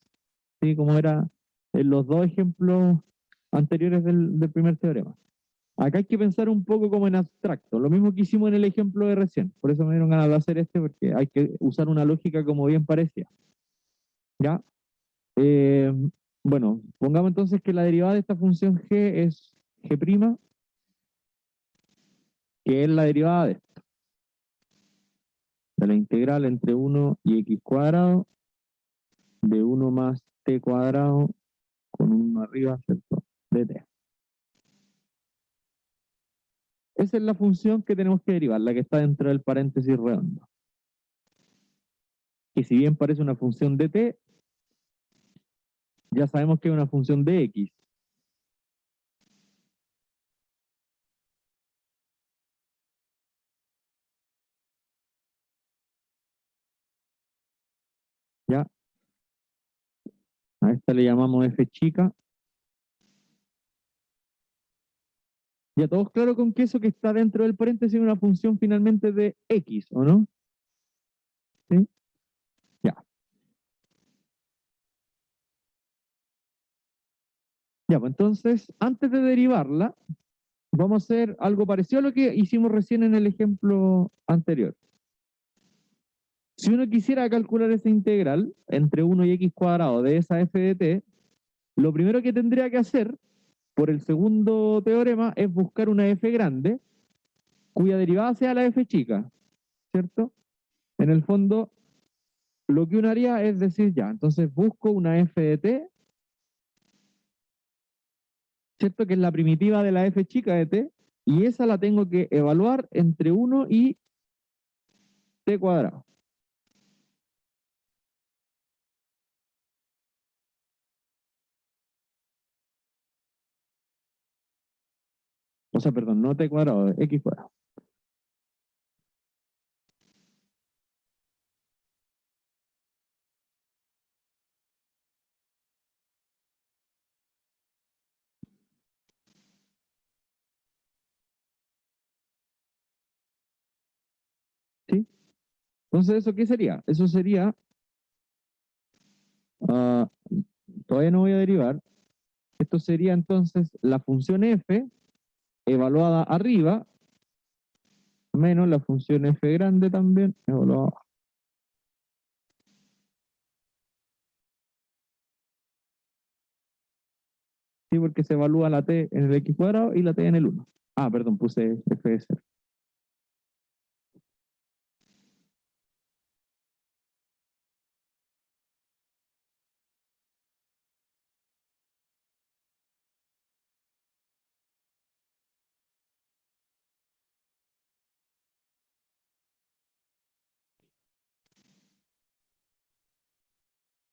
¿sí? Como era en los dos ejemplos anteriores del primer teorema. Acá hay que pensar un poco como en abstracto, lo mismo que hicimos en el ejemplo de recién, por eso me dieron ganas de hacer este, porque hay que usar una lógica como bien parecida. ¿Ya? Eh, bueno, pongamos entonces que la derivada de esta función g es g', que es la derivada de la integral entre 1 y x cuadrado de 1 más t cuadrado con 1 arriba, ¿cierto? De t. Esa es la función que tenemos que derivar, la que está dentro del paréntesis redondo. Que si bien parece una función de t, ya sabemos que es una función de x. ¿Ya? A esta le llamamos f chica. Ya todos claro con que eso que está dentro del paréntesis es una función finalmente de x, ¿o no? ¿Sí? Ya. Ya, pues entonces, antes de derivarla, vamos a hacer algo parecido a lo que hicimos recién en el ejemplo anterior. Si uno quisiera calcular esa integral entre 1 y x cuadrado de esa f de t, lo primero que tendría que hacer, por el segundo teorema, es buscar una f grande cuya derivada sea la f chica, ¿cierto? En el fondo, lo que uno haría es decir, ya, entonces busco una f de t ¿cierto? Que es la primitiva de la f chica de t, y esa la tengo que evaluar entre 1 y t cuadrado. O sea, perdón, no t cuadrado, x cuadrado. ¿Sí? Entonces, ¿eso qué sería? Eso sería, ah, todavía no voy a derivar, esto sería entonces la función f evaluada arriba menos la función f grande también evaluada abajo. Sí, porque se evalúa la t en el x cuadrado y la t en el 1. Ah, perdón, puse f de 0.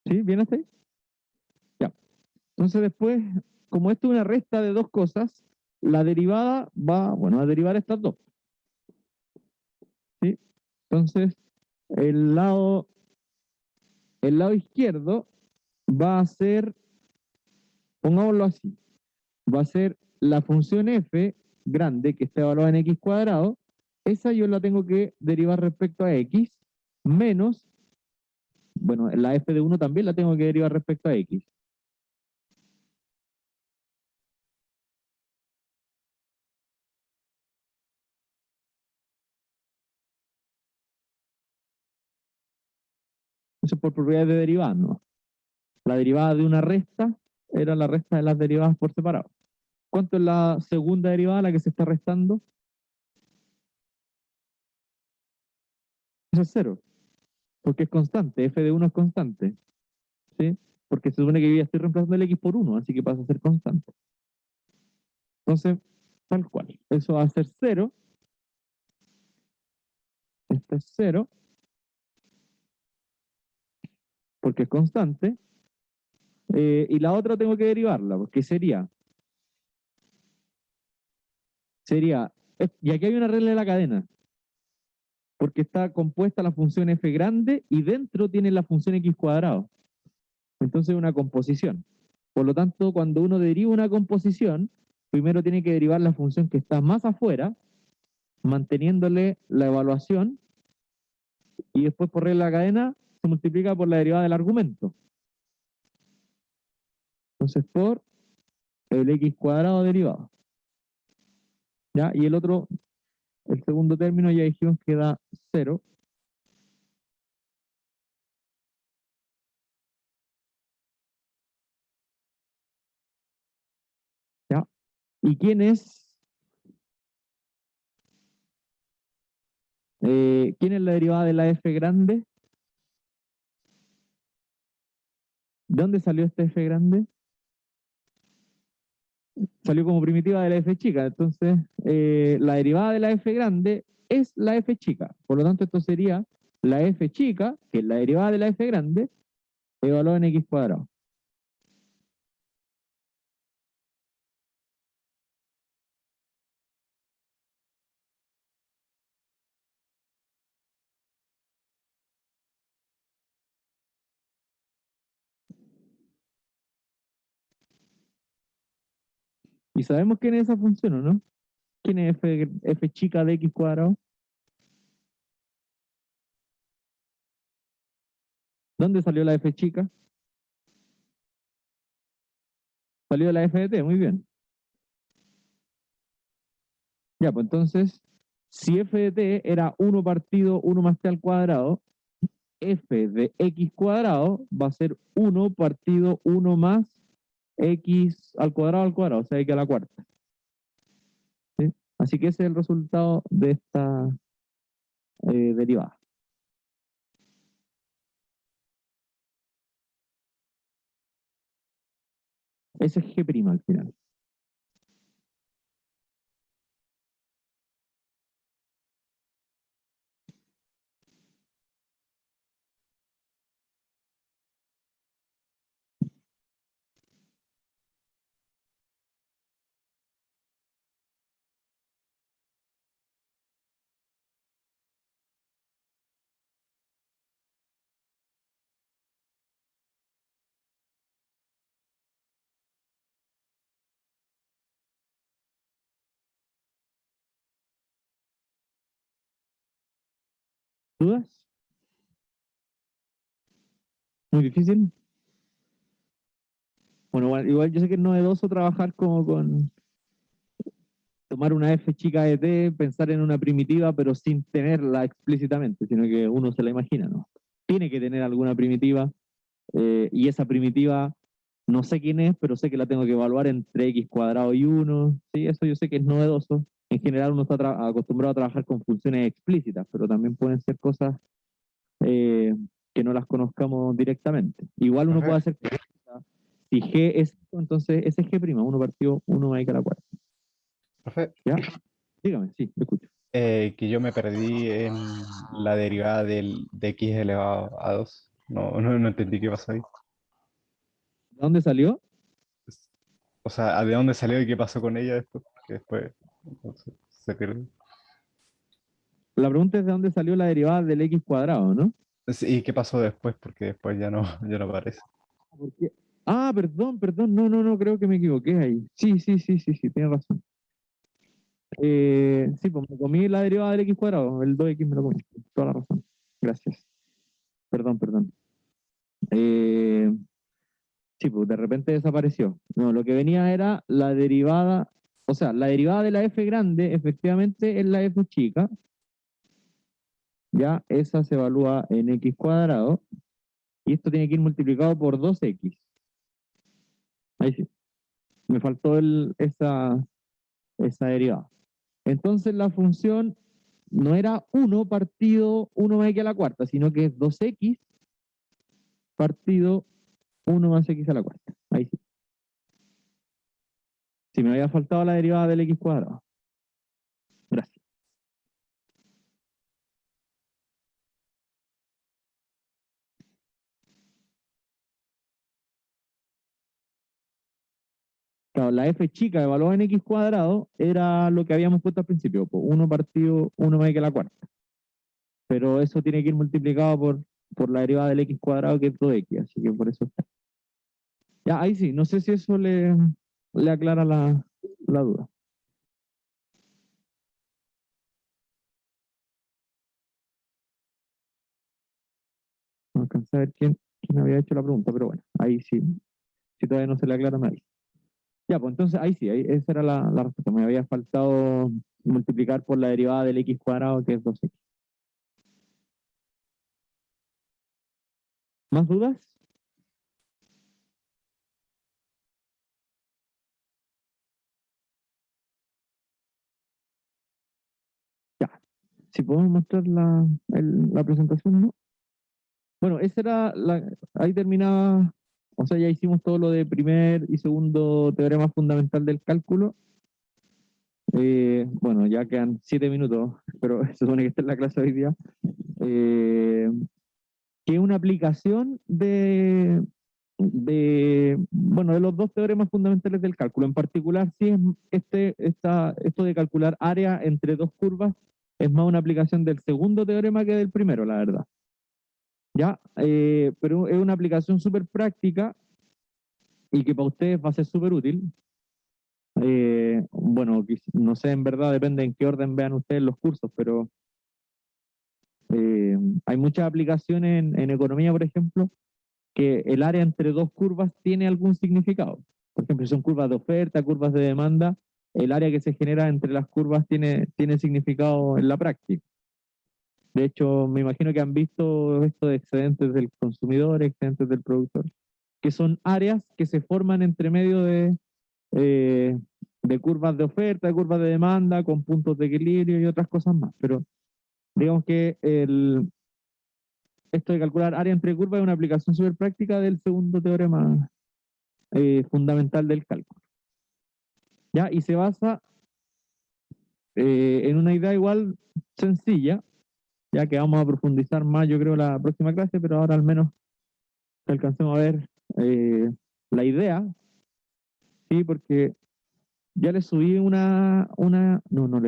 ¿Sí? ¿Bien hasta ahí? Ya. Entonces después, como esto es una resta de dos cosas, la derivada va, bueno, a derivar estas dos. ¿Sí? Entonces, el lado, el lado izquierdo va a ser, pongámoslo así, va a ser la función f grande que está evaluada en x cuadrado, esa yo la tengo que derivar respecto a x, menos, bueno, la f de 1 también la tengo que derivar respecto a x. Eso es por propiedades de derivadas, ¿no? La derivada de una resta era la resta de las derivadas por separado. ¿Cuánto es la segunda derivada, la que se está restando? Eso es 0, porque es constante, f de 1 es constante, ¿sí? Porque se supone que yo ya estoy reemplazando el x por 1, así que pasa a ser constante. Entonces, tal cual, eso va a ser 0, esto es 0, porque es constante, y la otra tengo que derivarla, porque y aquí hay una regla de la cadena, porque está compuesta la función f grande y dentro tiene la función x cuadrado. Entonces es una composición. Por lo tanto, cuando uno deriva una composición, primero tiene que derivar la función que está más afuera, manteniéndole la evaluación, y después por regla de la cadena se multiplica por la derivada del argumento. Entonces por el x cuadrado derivado. ¿Ya? Y el otro, el segundo término ya dijimos que da 0. ¿Ya? ¿Y quién es la derivada de la f grande? ¿De dónde salió esta f grande? Salió como primitiva de la f chica. Entonces, la derivada de la f grande es la f chica. Por lo tanto, esto sería la f chica, que es la derivada de la f grande, evaluada en x cuadrado. Y sabemos quién es esa función, ¿o no? ¿Quién es f chica de x cuadrado? ¿Dónde salió la f chica? Salió de la f de t, muy bien. Ya, pues entonces, si f de t era 1 partido 1 más t al cuadrado, f de x cuadrado va a ser 1 partido 1 más x al cuadrado, o sea, x a la cuarta. ¿Sí? Así que ese es el resultado de esta derivada. Ese es g' al final. ¿Dudas? ¿Muy difícil? Bueno, igual yo sé que es novedoso trabajar como con tomar una f chica de t, pensar en una primitiva, pero sin tenerla explícitamente, sino que uno se la imagina, ¿no? Tiene que tener alguna primitiva, y esa primitiva no sé quién es, pero sé que la tengo que evaluar entre x cuadrado y 1. Sí, eso yo sé que es novedoso. En general uno está acostumbrado a trabajar con funciones explícitas, pero también pueden ser cosas eh, que no las conozcamos directamente. Igual uno puede Profe, hacer, si G es esto, entonces ese es G', 1 partido 1 x a la cuarta. profe, ¿Ya? Dígame, sí, lo escucho. que yo me perdí en la derivada de x elevado a 2. No entendí qué pasó ahí. ¿De dónde salió? O sea, ¿de dónde salió y qué pasó con ella después? Que después entonces, se pierde. La pregunta es de dónde salió la derivada del x cuadrado, ¿no? Sí, ¿y qué pasó después? Porque después ya no, ya no aparece. Porque... Ah, perdón, no, creo que me equivoqué ahí. Sí, tienes razón. Sí, pues me comí la derivada del x cuadrado, el 2x me lo comí, toda la razón. Gracias. Perdón. Eh, sí, pues de repente desapareció. No, lo que venía era la derivada, o sea, la derivada de la f grande efectivamente es la f chica, ya esa se evalúa en x cuadrado, y esto tiene que ir multiplicado por 2x. Ahí sí, me faltó esa derivada. Entonces la función no era 1 partido 1 más x a la cuarta, sino que es 2x partido 1 más x a la cuarta. Ahí sí. Si me había faltado la derivada del x cuadrado. Gracias. Claro, la f chica evaluada en x cuadrado era lo que habíamos puesto al principio, pues 1 partido 1 más x a la cuarta. Pero eso tiene que ir multiplicado por la derivada del x cuadrado, que es 2x, así que por eso está. Ya, ahí sí, no sé si eso le aclara la duda. No alcancé a ver quién había hecho la pregunta, pero bueno, ahí sí, si todavía no se le aclara, me avisa. Ya, pues entonces ahí sí, esa era la respuesta. Me había faltado multiplicar por la derivada del x cuadrado, que es 2x. ¿Más dudas? Ya, si podemos mostrar la presentación, ¿no? Bueno, esa era ahí terminaba, o sea, ya hicimos todo lo de primer y segundo teorema fundamental del cálculo. Bueno, ya quedan 7 minutos, pero se supone que esta es la clase de hoy día. Que es una aplicación bueno, de los dos teoremas fundamentales del cálculo. En particular, sí es esto de calcular área entre dos curvas es más una aplicación del segundo teorema que del primero, la verdad. ¿Ya? Pero es una aplicación súper práctica y que para ustedes va a ser súper útil. Bueno, no sé, en verdad depende en qué orden vean ustedes los cursos, pero hay muchas aplicaciones en economía, por ejemplo, que el área entre dos curvas tiene algún significado. Por ejemplo, si son curvas de oferta, curvas de demanda, el área que se genera entre las curvas tiene significado en la práctica. De hecho, me imagino que han visto esto de excedentes del consumidor, excedentes del productor, que son áreas que se forman entre medio eh, de curvas de oferta, de curvas de demanda, con puntos de equilibrio y otras cosas más. Pero digamos que esto de calcular área entre curvas es una aplicación súper práctica del segundo teorema fundamental del cálculo. ¿Ya? Y se basa en una idea igual sencilla, ya que vamos a profundizar más, yo creo, la próxima clase, pero ahora al menos que alcancemos a ver la idea, ¿sí? Porque ya les subí no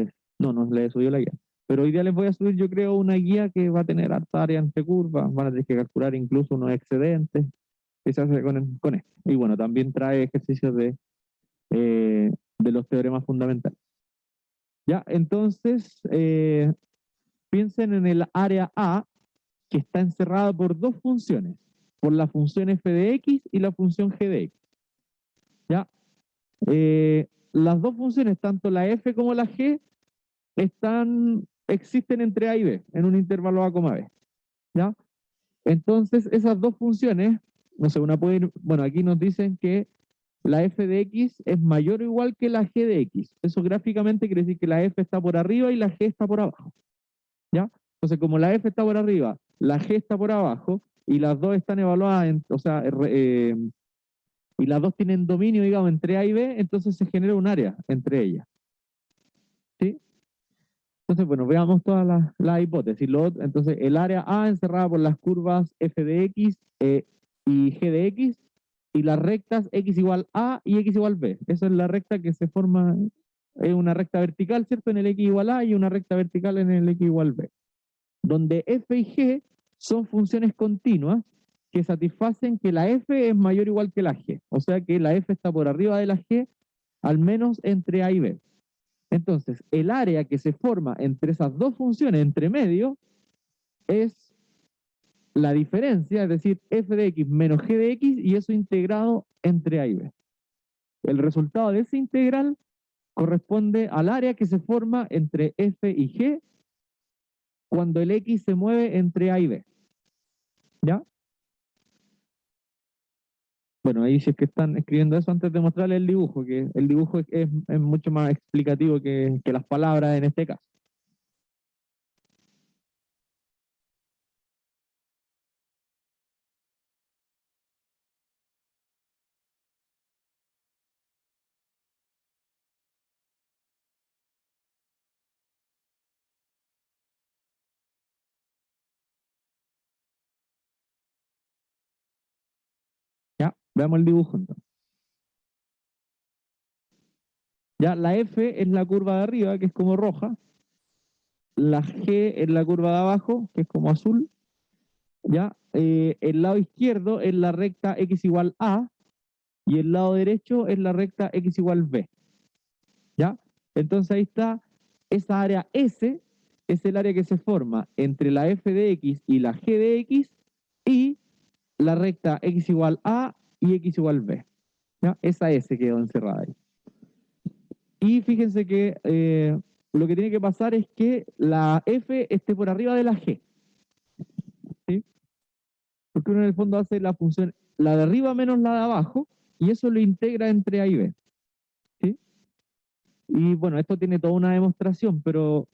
les subí la guía. Pero hoy día les voy a subir, yo creo, una guía que va a tener harta área entre curvas, van a tener que calcular incluso unos excedentes que se hace con esto. Y bueno, también trae ejercicios de los teoremas fundamentales. Ya, entonces, piensen en el área A, que está encerrada por dos funciones, por la función f de x y la función g de x. ¿Ya? Las dos funciones, tanto la f como la g, existen entre a y b, en un intervalo a, b. ¿Ya? Entonces, esas dos funciones, no sé, una puede ir, bueno, aquí nos dicen que la f de x es mayor o igual que la g de x. Eso gráficamente quiere decir que la f está por arriba y la g está por abajo. ¿Ya? Entonces, como la f está por arriba, la g está por abajo, y las dos están evaluadas, y las dos tienen dominio, digamos, entre a y b, entonces se genera un área entre ellas. ¿Sí? Entonces, bueno, veamos todas las hipótesis. Entonces, el área A encerrada por las curvas f de x y g de x, y las rectas x igual a y x igual b. Esa es la recta que se forma, es una recta vertical, ¿cierto? En el x igual a y una recta vertical en el x igual b. Donde f y g son funciones continuas que satisfacen que la f es mayor o igual que la g. O sea que la f está por arriba de la g, al menos entre a y b. Entonces, el área que se forma entre esas dos funciones entre medio es la diferencia, es decir, f de x menos g de x, y eso integrado entre a y b. El resultado de esa integral corresponde al área que se forma entre f y g cuando el x se mueve entre a y b. ¿Ya? Bueno, ahí si es que están escribiendo eso antes de mostrarles el dibujo, que el dibujo es mucho más explicativo que las palabras en este caso. ¿Ya? Veamos el dibujo entonces. Ya, la F es la curva de arriba, que es como roja. La G es la curva de abajo, que es como azul. ¿Ya? El lado izquierdo es la recta x igual a, y el lado derecho es la recta x igual b. ¿Ya? Entonces ahí está, esa área S es el área que se forma entre la f de x y la g de x y la recta x igual a y x igual b. ¿Ya? Esa S quedó encerrada ahí. Y fíjense que lo que tiene que pasar es que la f esté por arriba de la g. ¿Sí? Porque uno en el fondo hace la función, la de arriba menos la de abajo, y eso lo integra entre a y b. ¿Sí? Y bueno, esto tiene toda una demostración, pero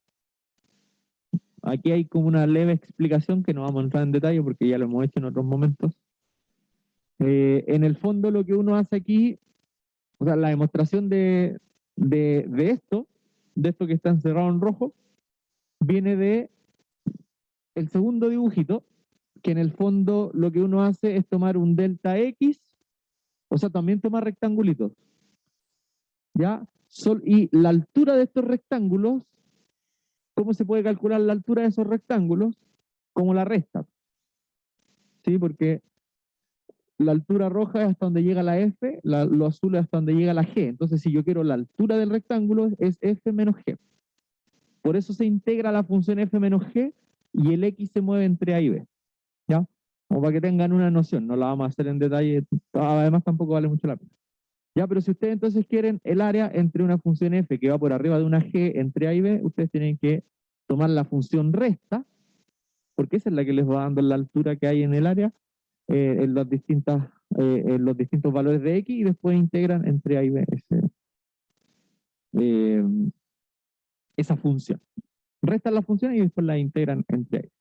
aquí hay como una leve explicación que no vamos a entrar en detalle porque ya lo hemos hecho en otros momentos. En el fondo lo que uno hace aquí, o sea, la demostración de esto que está encerrado en rojo, viene de el segundo dibujito, que en el fondo lo que uno hace es tomar un delta X, o sea, también toma rectangulitos, ¿ya? Y la altura de estos rectángulos, ¿cómo se puede calcular la altura de esos rectángulos? Como la resta, ¿sí? Porque la altura roja es hasta donde llega la F, lo azul es hasta donde llega la G. Entonces, si yo quiero la altura del rectángulo, es F menos G. Por eso se integra la función F menos G y el X se mueve entre A y B. ¿Ya? Como para que tengan una noción, no la vamos a hacer en detalle, además tampoco vale mucho la pena. Ya, pero si ustedes entonces quieren el área entre una función f que va por arriba de una g entre a y b, ustedes tienen que tomar la función resta, porque esa es la que les va dando la altura que hay en el área, en los distintos valores de x, y después integran entre a y b esa función. Restan la función y después la integran entre a y b.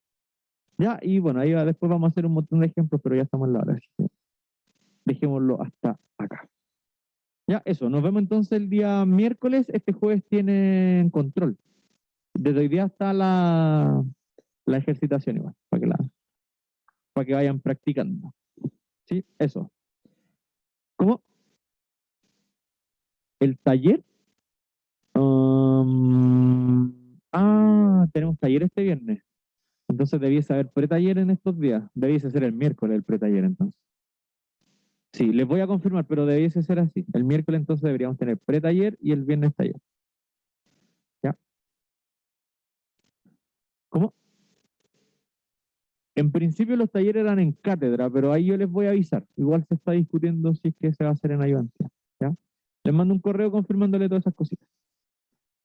Ya, y bueno, ahí después vamos a hacer un montón de ejemplos, pero ya estamos en la hora, así que dejémoslo hasta acá. Ya, eso, nos vemos entonces el día miércoles. Este jueves tienen control. Desde hoy día está la ejercitación igual, para que vayan practicando. ¿Sí? Eso. ¿Cómo? ¿El taller? Tenemos taller este viernes. Entonces debiese haber pretaller en estos días. Debiese ser el miércoles el pretaller entonces. Sí, les voy a confirmar, pero debiese ser así. El miércoles entonces deberíamos tener pretaller y el viernes taller. ¿Ya? ¿Cómo? En principio los talleres eran en cátedra, pero ahí yo les voy a avisar. Igual se está discutiendo si es que se va a hacer en ayudancia. ¿Ya? Les mando un correo confirmándole todas esas cositas.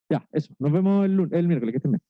Ya, eso. Nos vemos el miércoles. Que estén bien.